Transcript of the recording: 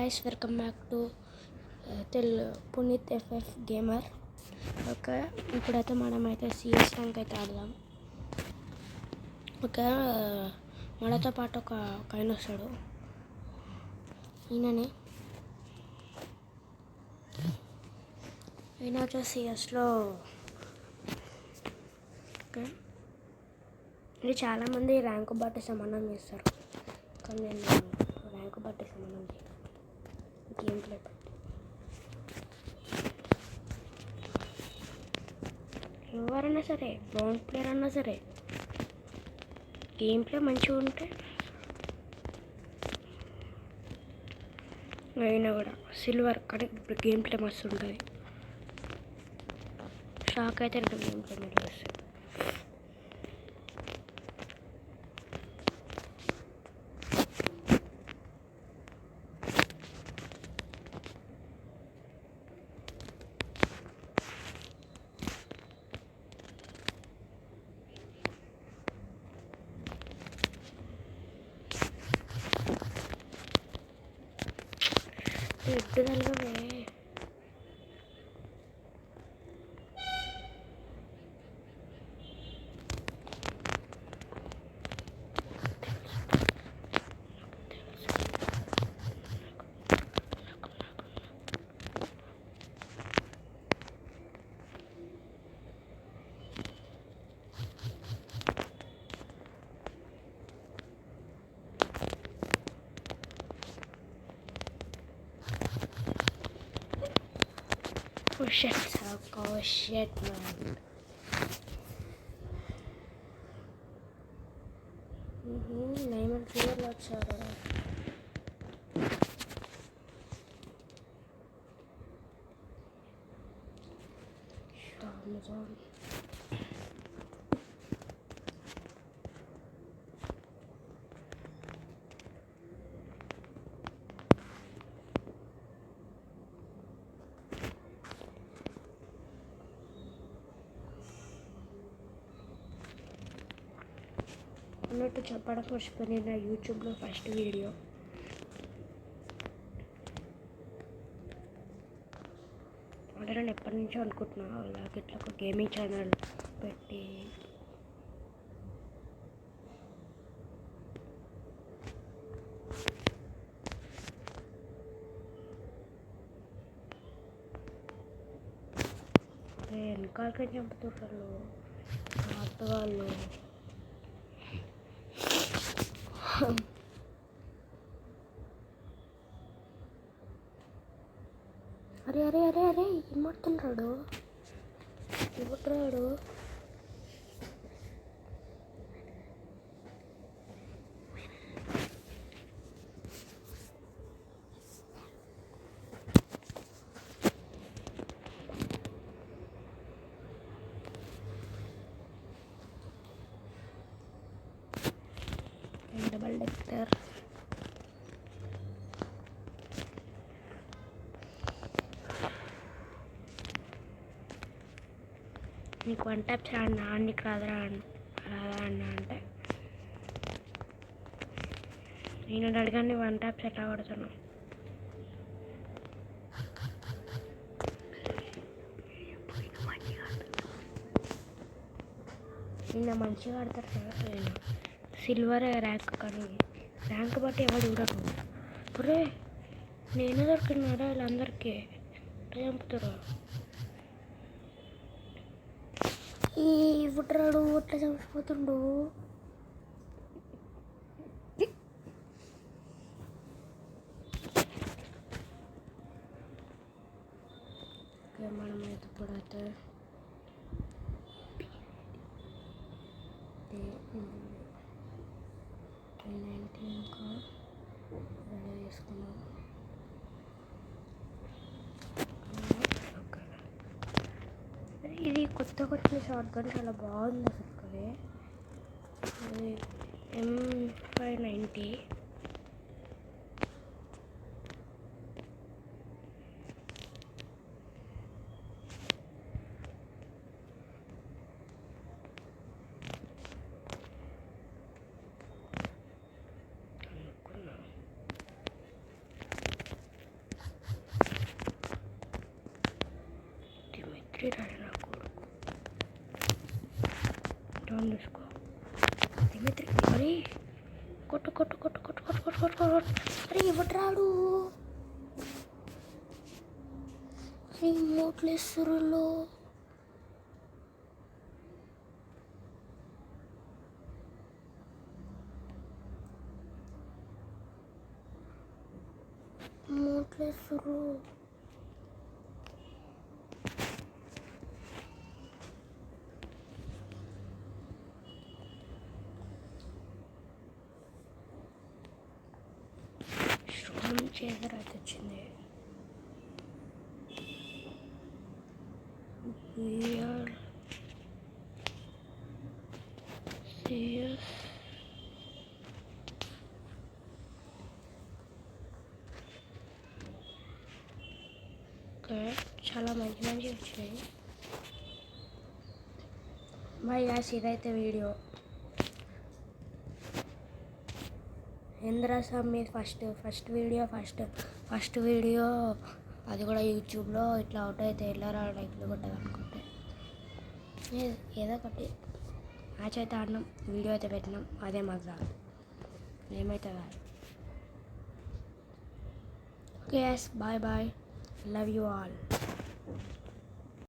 Guys, welcome back to Puneeth FF gamer. Okay, ఇప్పుడైతే మనమైతే CS rank అయితే ఆడదాం. ఓకే, మనతో పాటు ఒక ఆయన వస్తాడు. ఈయన వచ్చేసి సిఎస్లో ఓకే, ఇది చాలామంది ర్యాంకు బట్టి సంబంధం చేస్తారు, కానీ నేను ర్యాంకు బట్టి సంబంధం చేయను. గేమ్ ప్లే బట్టి ఎవరైనా సరే, బ్రౌన్ ప్లేయర్ అన్నా సరే, గేమ్ ప్లే మంచిగా ఉంటే అయినా కూడా సిల్వర్, కానీ ఇప్పుడు గేమ్ ప్లే మస్తు ఉంటుంది. షాక్ అయితే గేమ్ ప్లే మీద వస్తుంది. ఎడ్డుదలవే Oh shit, man. Neyman clear వచ్చారు. అన్నట్టు చెప్పడం మర్చిపోయి నా యూట్యూబ్లో ఫస్ట్ వీడియో అంటే నేను ఎప్పటి నుంచో అనుకుంటున్నా అలాగే ఇట్లా ఒక గేమింగ్ ఛానల్ పెట్టి వెనకాలకి చంపుతుంటారు ఆటగాళ్ళు. అరే అరే అరే అరే ఏం మాడుతున్నాడు, ఇవ్వట్రాడు. డబల్ డెక్కర్ నీకు వన్ ట్యాప్ అన్నా నీకు రాదా అన్న అంటే నేను అడిగాను వన్ ట్యాప్స్ ఎట్లా కొడుతున్నావు. నిన్న మంచిగా ఆడతారు కదా, నేను సిల్వర్ ర్యాంక్, కానీ ర్యాంక్ బట్టి ఎవరు చూడరు. ఒరే నేను దొరికినారా వీళ్ళందరికీ చంపుతారు. ఈ ఇవ్వట్రాడు అట్లా చంపిపోతుండు. మనం అయితే ఇప్పుడైతే ఇంకా రెడీ చేసుకున్నాం. ఇది కొత్తగా వచ్చిన షార్ట్ గన్ చాలా బాగుంది అసలు. అది M590. ఒకటి రాడు నాకు. డౌన్ చూసుకో దిమిత్రి. అరే కొట్టు కొట్టు కొట్టు కొట్టు కొట్టు కొట్టు కొట్టు కొట్టు. అరే ఎవడు రాడు. అరే మోట్లేస్తురులో. మోట్లేస్తురు. స్ట్రాంగ్ చేదర్ అయితే వచ్చింది. వీఆర్ సిఎస్ ఓకే, చాలా మంచి మంచి వచ్చినాయి. బాయ్ గాయ్స్, ఇదైతే వీడియో. ఇంద్రా స్వామి ఫస్ట్ వీడియో అది కూడా యూట్యూబ్లో ఇట్లా అవుట్ అయితే వెళ్ళారా లైక్లు కొట్టదు అనుకుంటే ఏదో ఒకటి మ్యాచ్ అయితే ఆడినాం, వీడియో అయితే పెట్టినాం, అదే మాకు చాలు, ఏమైతే కాదు. Okay bye bye, love you all.